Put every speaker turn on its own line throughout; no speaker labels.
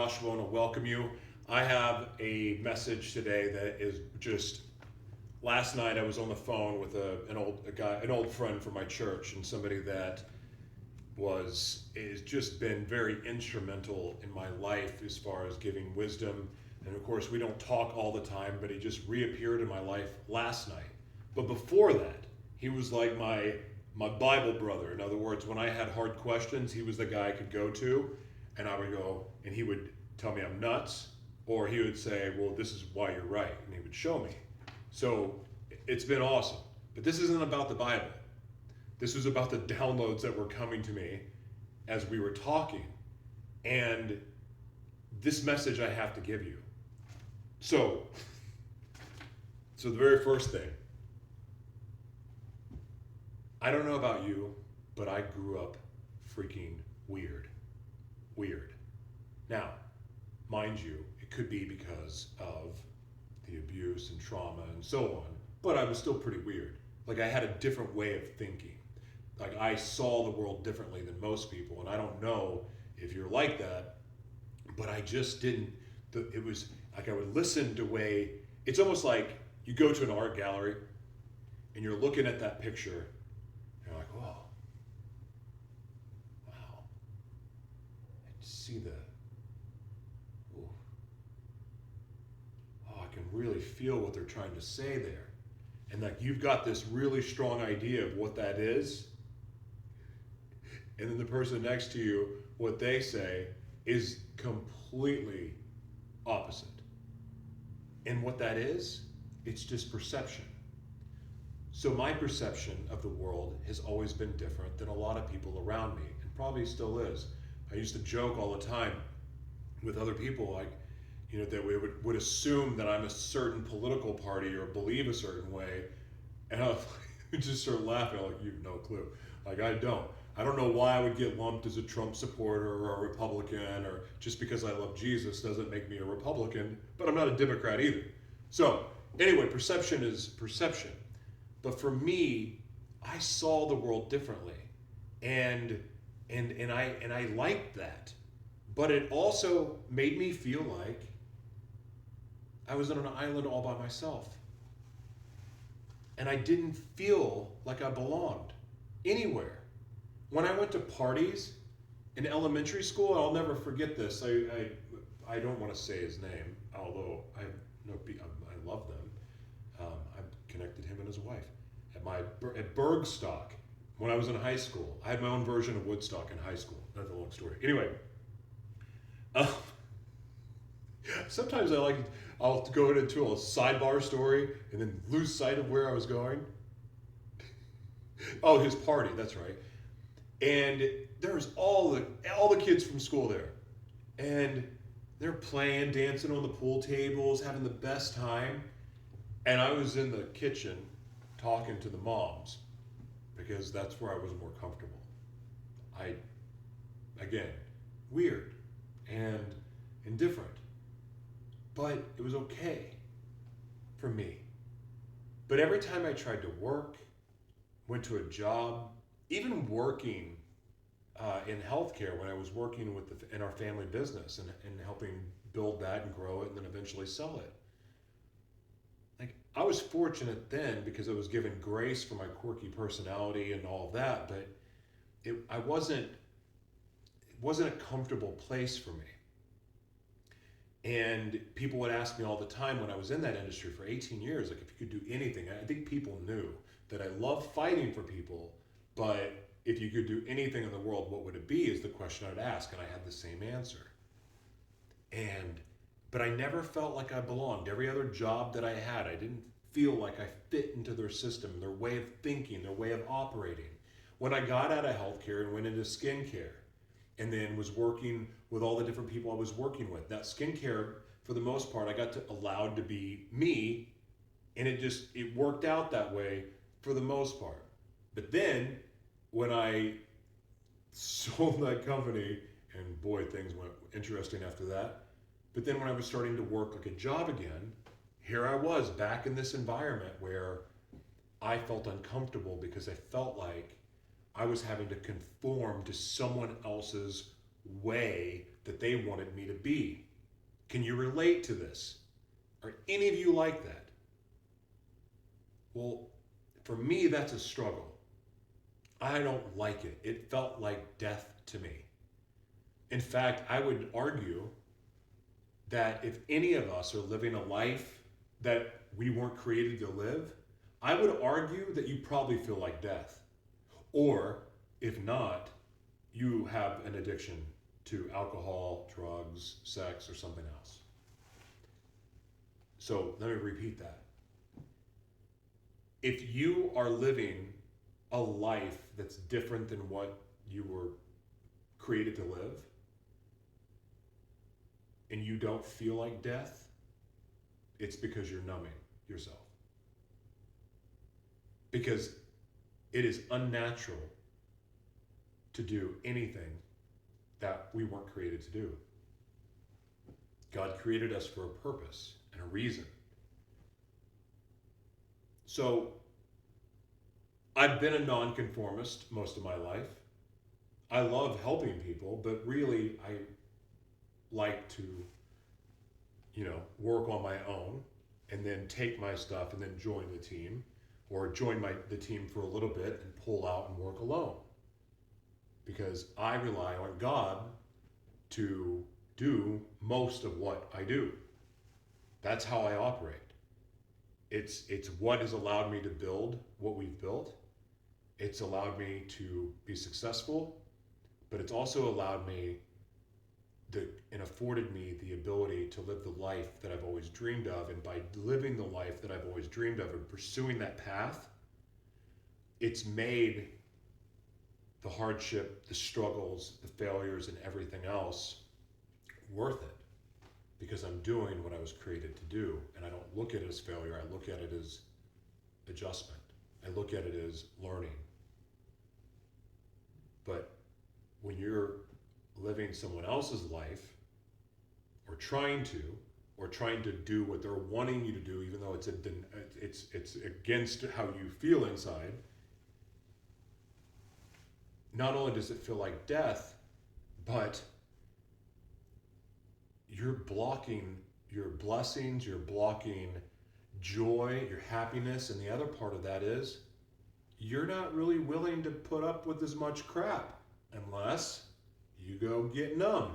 Joshua. I want to welcome you. I have a message today that is just. Last night I was on the phone with an old friend from my church, and somebody that has just been very instrumental in my life as far as giving wisdom. And of course, we don't talk all the time, but he just reappeared in my life last night. But before that, he was like my Bible brother. In other words, when I had hard questions, he was the guy I could go to, and I would go, and he would tell me I'm nuts, or he would say, well, this is why you're right, and he would show me. So it's been awesome. But this isn't about the Bible. This was about the downloads that were coming to me as we were talking. And this message I have to give you. So the very first thing, I don't know about you, but I grew up freaking weird. Weird. Now, mind you, it could be because of the abuse and trauma and so on, but I was still pretty weird. Like, I had a different way of thinking. Like, I saw the world differently than most people, and I don't know if you're like that, but I just didn't. It was like I would listen to it's almost like you go to an art gallery and you're looking at that picture and you're like, oh, wow. I see ooh. Oh, I can really feel what they're trying to say there. And like you've got this really strong idea of what that is. And then the person next to you, what they say is completely opposite. And what that is, it's just perception. So my perception of the world has always been different than a lot of people around me, and probably still is. I used to joke all the time with other people, like, that we would assume that I'm a certain political party or believe a certain way, and I would just start laughing, like, you have no clue. Like, I don't. I don't know why I would get lumped as a Trump supporter or a Republican, or just because I love Jesus doesn't make me a Republican, but I'm not a Democrat either. So, anyway, perception is perception. But for me, I saw the world differently. And I liked that. But it also made me feel like I was on an island all by myself. And I didn't feel like I belonged anywhere. When I went to parties in elementary school, I'll never forget this. I don't want to say his name, although I love them. I've connected him and his wife at Bergstock when I was in high school. I had my own version of Woodstock in high school. That's a long story. Anyway, sometimes I'll go into a sidebar story and then lose sight of where I was going. Oh, his party. That's right. And there was all the kids from school there, and they're playing, dancing on the pool tables, having the best time. And I was in the kitchen talking to the moms because that's where I was more comfortable. Again, weird and indifferent, but it was okay for me. But every time I tried to work, went to a job, even working in healthcare, when I was working in our family business and helping build that and grow it and then eventually sell it. Like, I was fortunate then because I was given grace for my quirky personality and all of that, but it wasn't a comfortable place for me. And people would ask me all the time when I was in that industry for 18 years, like, if you could do anything. I think people knew that I love fighting for people, but if you could do anything in the world, what would it be, is the question I'd ask, and I had the same answer. But I never felt like I belonged. Every other job that I had, I didn't feel like I fit into their system, their way of thinking, their way of operating. When I got out of healthcare and went into skincare, and then was working with all the different people I was working with, that skincare, for the most part, I got allowed to be me, and it worked out that way for the most part. But then, when I sold that company, and boy, things went interesting after that. But then when I was starting to work like a job again, here I was back in this environment where I felt uncomfortable because I felt like I was having to conform to someone else's way that they wanted me to be. Can you relate to this? Are any of you like that? Well, for me, that's a struggle. I don't like it. It felt like death to me. In fact, I would argue that if any of us are living a life that we weren't created to live, I would argue that you probably feel like death. Or, if not, you have an addiction to alcohol, drugs, sex, or something else. So let me repeat that. If you are living a life that's different than what you were created to live, and you don't feel like death, it's because you're numbing yourself. Because it is unnatural to do anything that we weren't created to do. God created us for a purpose and a reason. So, I've been a nonconformist most of my life. I love helping people, but really I like to, work on my own and then take my stuff and then join the team, or join the team for a little bit and pull out and work alone. Because I rely on God to do most of what I do. That's how I operate. It's what has allowed me to build what we've built. It's allowed me to be successful, but it's also allowed me and afforded me the ability to live the life that I've always dreamed of. And by living the life that I've always dreamed of and pursuing that path, it's made the hardship, the struggles, the failures, and everything else worth it, because I'm doing what I was created to do. And I don't look at it as failure. I look at it as adjustment. I look at it as learning. But when you're living someone else's life, or trying to do what they're wanting you to do, even though it's against how you feel inside, not only does it feel like death, but you're blocking your blessings, you're blocking joy, your happiness, and the other part of that is you're not really willing to put up with as much crap unless you go get numb.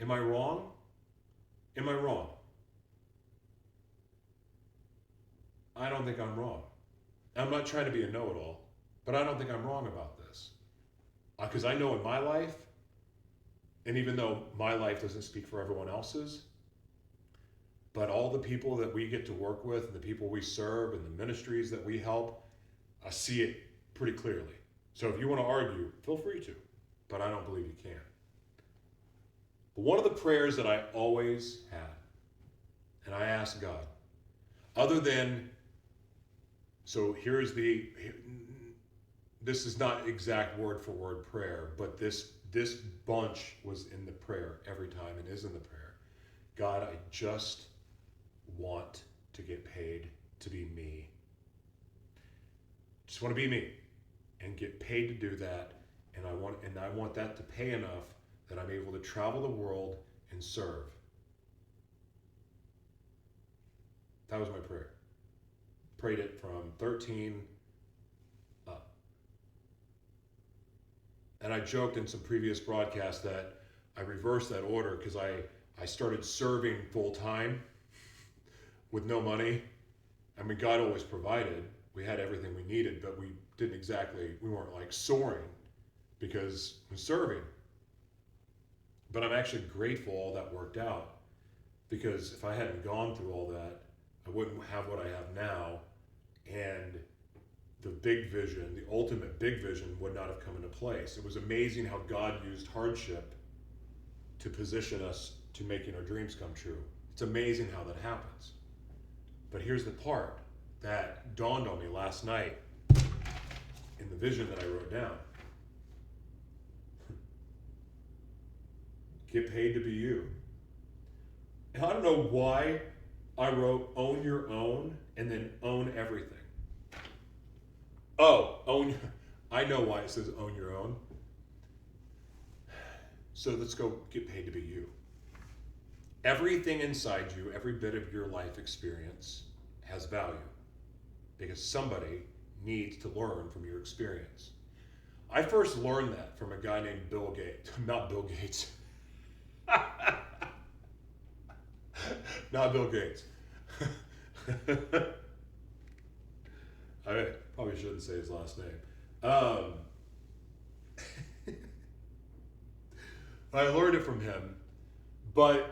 Am I wrong? Am I wrong? I don't think I'm wrong. I'm not trying to be a know-it-all, but I don't think I'm wrong about this. Because I know in my life, and even though my life doesn't speak for everyone else's, but all the people that we get to work with, and the people we serve, and the ministries that we help, I see it pretty clearly. So if you want to argue, feel free to, but I don't believe you can. But one of the prayers that I always had, and I asked God, other than, this is not exact word for word prayer, but this bunch was in the prayer every time and is in the prayer. God, I just want to get paid to be me. Just want to be me and get paid to do that. And I want that to pay enough that I'm able to travel the world and serve. That was my prayer. Prayed it from 13 up. And I joked in some previous broadcasts that I reversed that order because I started serving full time with no money. I mean, God always provided. We had everything we needed, but we weren't like soaring because we're serving. But I'm actually grateful all that worked out, because if I hadn't gone through all that, I wouldn't have what I have now, and the big vision, the ultimate big vision, would not have come into place. It was amazing how God used hardship to position us to making our dreams come true. It's amazing how that happens. But here's the part that dawned on me last night in the vision that I wrote down. Get paid to be you. And I don't know why I wrote own your own and then own everything. I know why it says own your own. So let's go get paid to be you. Everything inside you, every bit of your life experience has value because somebody needs to learn from your experience. I first learned that from a guy named Bill Gates. Not Bill Gates. Not Bill Gates. I probably shouldn't say his last name. I learned it from him, but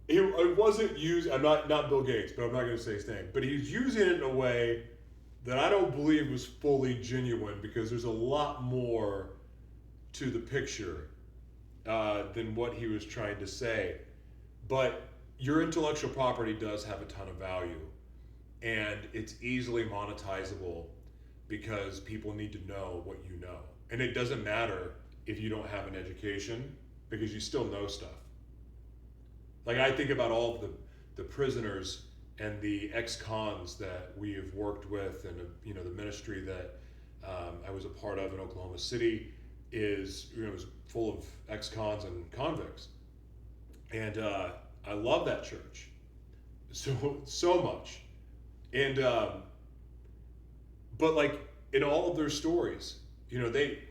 it wasn't used. I'm not Bill Gates, but I'm not going to say his name. But he's using it in a way that I don't believe was fully genuine because there's a lot more to the picture than what he was trying to say. But your intellectual property does have a ton of value, and it's easily monetizable because people need to know what you know. And it doesn't matter if you don't have an education because you still know stuff. Like I think about all of the prisoners and the ex-cons that we have worked with, and the ministry that I was a part of in Oklahoma City is was full of ex-cons and convicts, and I love that church so much, and but like in all of their stories, a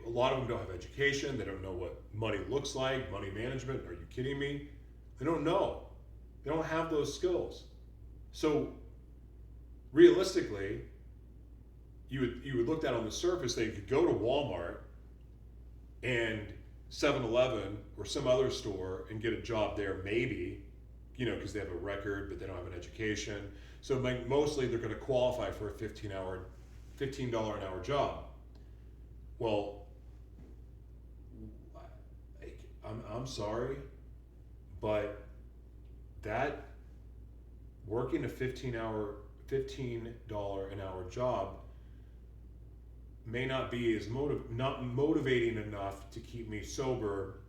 lot of them don't have education. They don't know what money looks like, money management. Are you kidding me? They don't know. They don't have those skills. So realistically, you would look at on the surface, they could go to Walmart and 7-Eleven or some other store and get a job there maybe, because they have a record, but they don't have an education. So mostly they're going to qualify for a $15 an hour job. Well, I'm sorry, but that working a $15 an hour job may not be as not motivating enough to keep me sober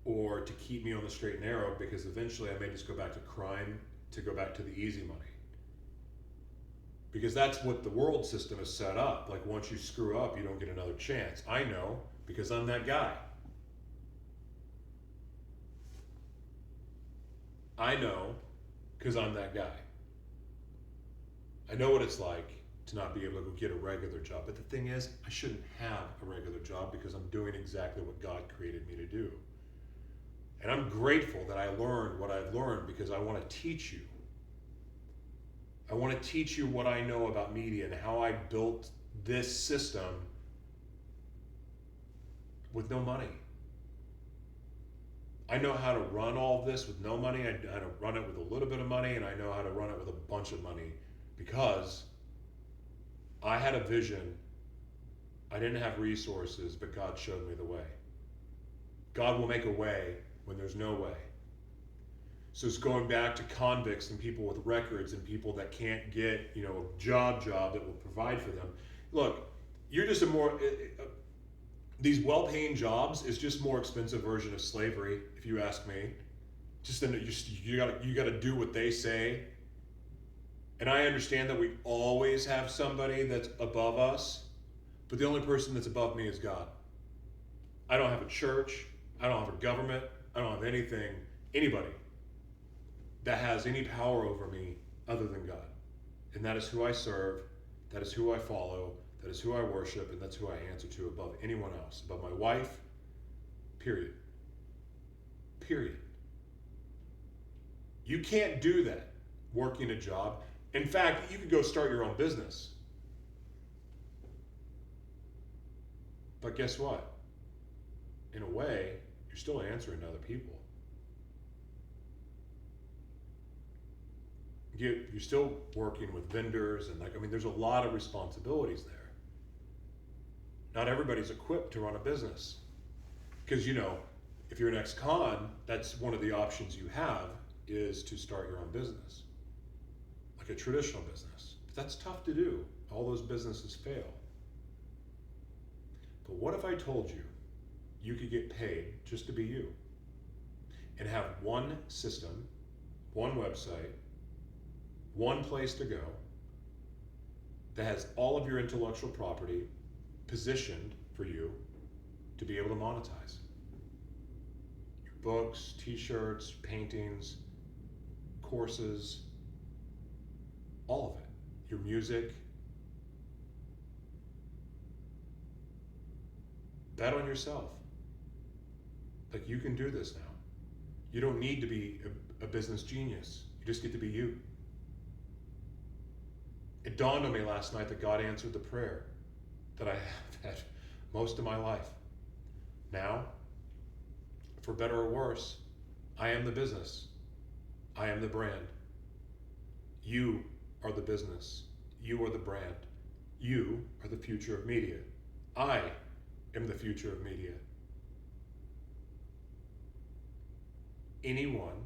or to keep me on the straight and narrow, because eventually I may just go back to crime, to go back to the easy money. Because that's what the world system is set up. Like once you screw up, you don't get another chance. I know because I'm that guy. I know because I'm that guy. I know what it's like to not be able to go get a regular job. But the thing is, I shouldn't have a regular job because I'm doing exactly what God created me to do. And I'm grateful that I learned what I've learned because I want to teach you. I want to teach you what I know about media and how I built this system with no money. I know how to run all of this with no money. I know how to run it with a little bit of money, and I know how to run it with a bunch of money because I had a vision. I didn't have resources, but God showed me the way. God will make a way when there's no way. So it's going back to convicts and people with records and people that can't get, a job that will provide for them. Look, you're just these well-paying jobs is just more expensive version of slavery, if you ask me. You got to do what they say. And I understand that we always have somebody that's above us, but the only person that's above me is God. I don't have a church. I don't have a government. I don't have anybody that has any power over me other than God. And that is who I serve, that is who I follow, that is who I worship, and that's who I answer to above anyone else, above my wife, period. Period. You can't do that working a job. In fact, you could go start your own business. But guess what? In a way, you're still answering to other people. You're still working with vendors and there's a lot of responsibilities there. Not everybody's equipped to run a business. Because, if you're an ex-con, that's one of the options you have is to start your own business. Like a traditional business. But that's tough to do. All those businesses fail. But what if I told you you could get paid just to be you and have one system, one website, one place to go that has all of your intellectual property positioned for you to be able to monetize? books, t-shirts, paintings, courses, all of it. Your music. Bet on yourself. Like, you can do this now. You don't need to be a business genius. You just get to be you. It dawned on me last night that God answered the prayer that I have had most of my life. Now, for better or worse, I am the business. I am the brand. You are the business. You are the brand. You are the future of media. I am the future of media. Anyone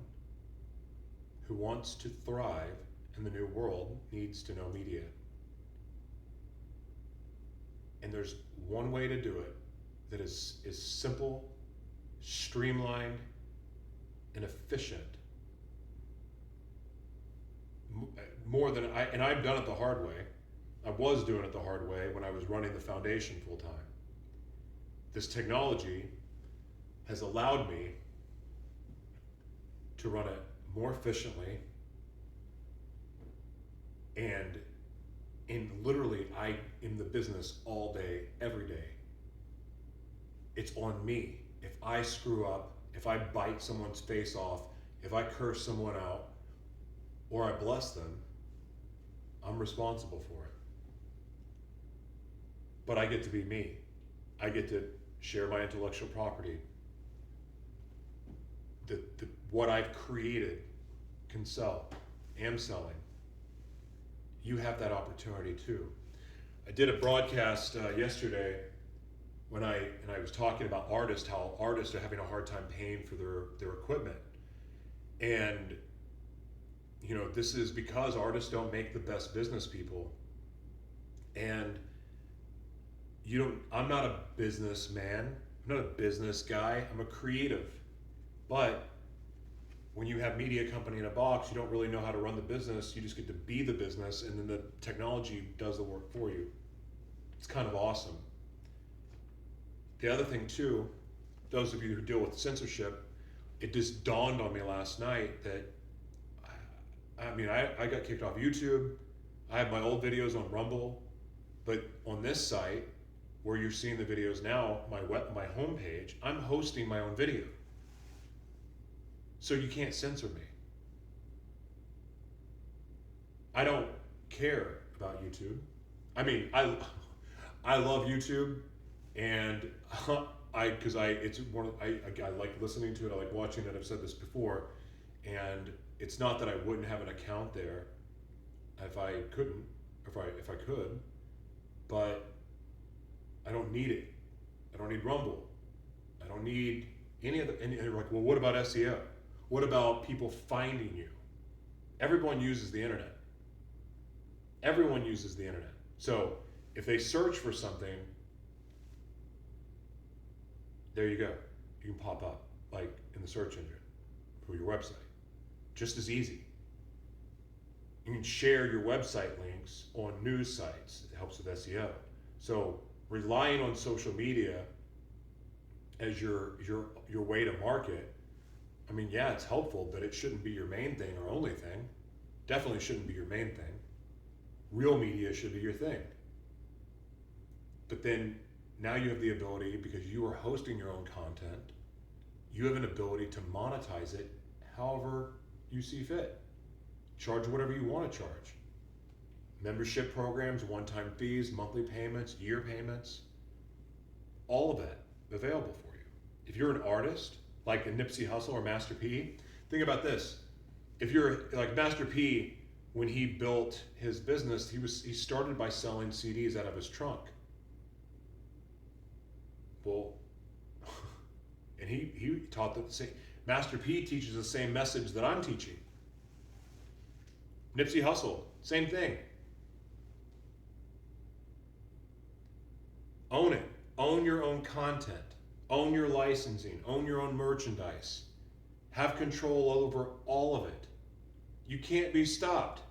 who wants to thrive in the new world needs to know media. And there's one way to do it that is simple, streamlined, and efficient. More than and I've done it the hard way. I was doing it the hard way when I was running the foundation full time. This technology has allowed me to run it more efficiently, and literally I am the business all day, every day. It's on me. If I screw up, if I bite someone's face off, if I curse someone out, or I bless them, I'm responsible for it. But I get to be me. I get to share my intellectual property. What I've created can sell, am selling. You have that opportunity too. I did a broadcast yesterday when I was talking about artists, how artists are having a hard time paying for their equipment. And you know, this is because artists don't make the best business people. And I'm not a businessman, I'm not a business guy, I'm a creative. But when you have media company in a box, you don't really know how to run the business, you just get to be the business, and then the technology does the work for you. It's kind of awesome. The other thing too, those of you who deal with censorship, it just dawned on me last night that I got kicked off YouTube. I have my old videos on Rumble, but on this site, where you're seeing the videos now, my homepage, I'm hosting my own video. So you can't censor me. I don't care about YouTube. I mean, I love YouTube, and I like listening to it. I like watching it. I've said this before, and it's not that I wouldn't have an account there if I could, but I don't need it. I don't need Rumble. I don't need any other. And they're like, well, what about SEO? What about people finding you? Everyone uses the internet. Everyone uses the internet. So if they search for something, there you go. You can pop up like in the search engine for your website. Just as easy. You can share your website links on news sites. It helps with SEO. So relying on social media as your way to market, I mean, yeah, it's helpful, but it shouldn't be your main thing or only thing. Definitely shouldn't be your main thing. Real media should be your thing. But then now you have the ability, because you are hosting your own content, you have an ability to monetize it however you see fit. Charge whatever you want to charge. Membership programs, one-time fees, monthly payments, year payments, all of that available for you. If you're an artist, like a Nipsey Hussle or Master P, think about this. If you're like Master P, when he built his business, he started by selling CDs out of his trunk. Well, and he taught the same. Master P teaches the same message that I'm teaching. Nipsey Hussle, same thing. Own it. Own your own content. Own your licensing. Own your own merchandise. Have control over all of it. You can't be stopped.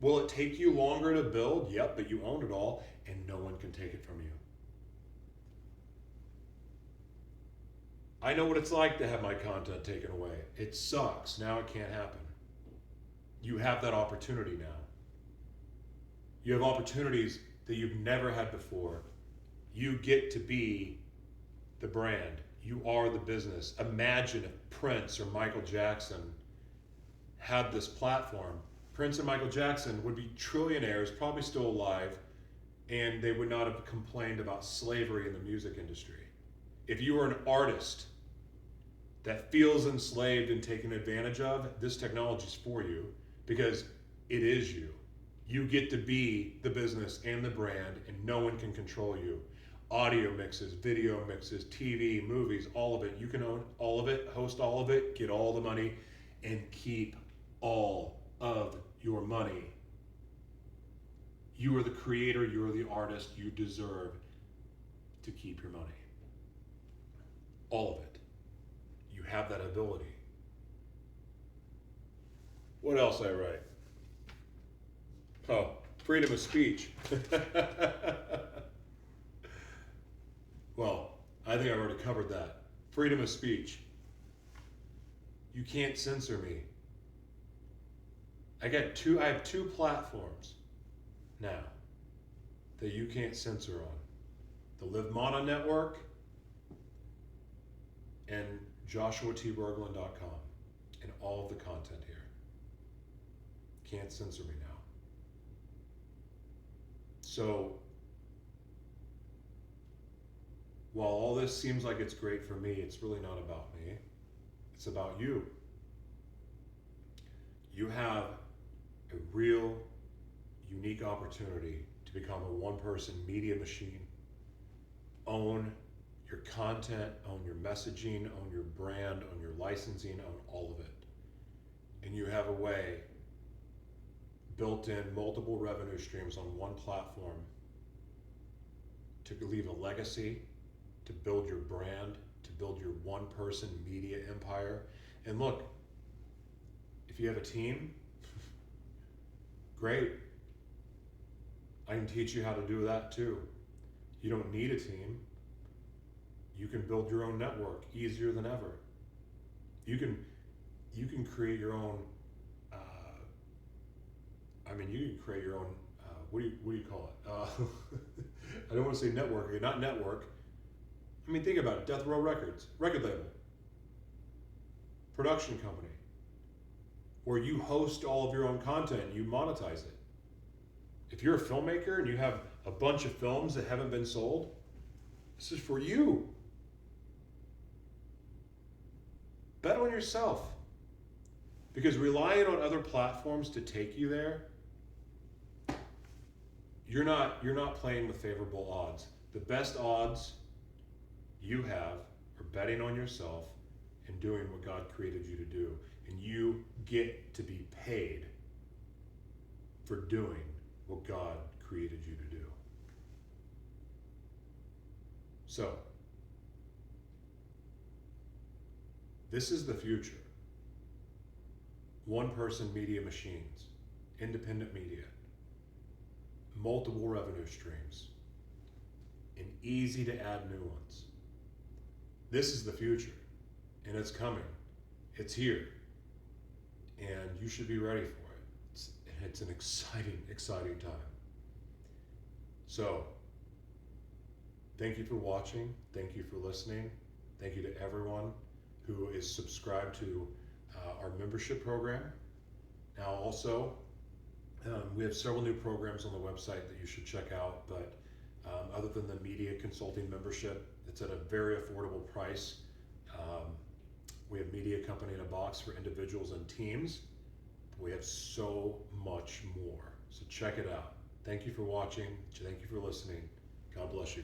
Will it take you longer to build? Yep, but you own it all, and no one can take it from you. I know what it's like to have my content taken away. It sucks. Now it can't happen. You have that opportunity now. You have opportunities that you've never had before. You get to be the brand. You are the business. Imagine if Prince or Michael Jackson had this platform. Prince and Michael Jackson would be trillionaires, probably still alive, and they would not have complained about slavery in the music industry. If you are an artist that feels enslaved and taken advantage of, this technology is for you because it is you. You get to be the business and the brand, and no one can control you. Audio mixes, video mixes, TV, movies, all of it. You can own all of it, host all of it, get all the money, and keep all of your money. You are the creator, you are the artist, you deserve to keep your money. All of it. You have that ability. What else I write? Oh, freedom of speech. Well, I think I've already covered that. Freedom of speech. You can't censor me. I have two platforms now that you can't censor on. The Live Mana Network and joshuatberglan.com and all of the content here. Can't censor me now. So, while all this seems like it's great for me, it's really not about me. It's about you. You have a real, unique opportunity to become a one-person media machine. Own your content, own your messaging, own your brand, own your licensing, own all of it. And you have a way, built in multiple revenue streams on one platform, to leave a legacy, to build your brand, to build your one-person media empire. And look, if you have a team, great. I can teach you how to do that too. You don't need a team. You can build your own network easier than ever. You can create your own. You can create your own. What do you call it? I don't want to say network. Not network. Think about it. Death Row Records, record label, production company, where you host all of your own content. You monetize it. If you're a filmmaker and you have a bunch of films that haven't been sold, this is for you. Bet on yourself. Because relying on other platforms to take you there, you're not playing with favorable odds. The best odds you have are betting on yourself and doing what God created you to do. And you get to be paid for doing what God created you to do. So, this is the future. One-person media machines, independent media, multiple revenue streams, and easy to add new ones. This is the future, and it's coming. It's here, and you should be ready for it. It's an exciting, exciting time. So, thank you for watching. Thank you for listening. Thank you to everyone who is subscribed to our membership program. Now also, we have several new programs on the website that you should check out, but other than the media consulting membership, it's at a very affordable price. We have Media Company in a Box for individuals and teams. We have so much more, so check it out. Thank you for watching. Thank you for listening. God bless you.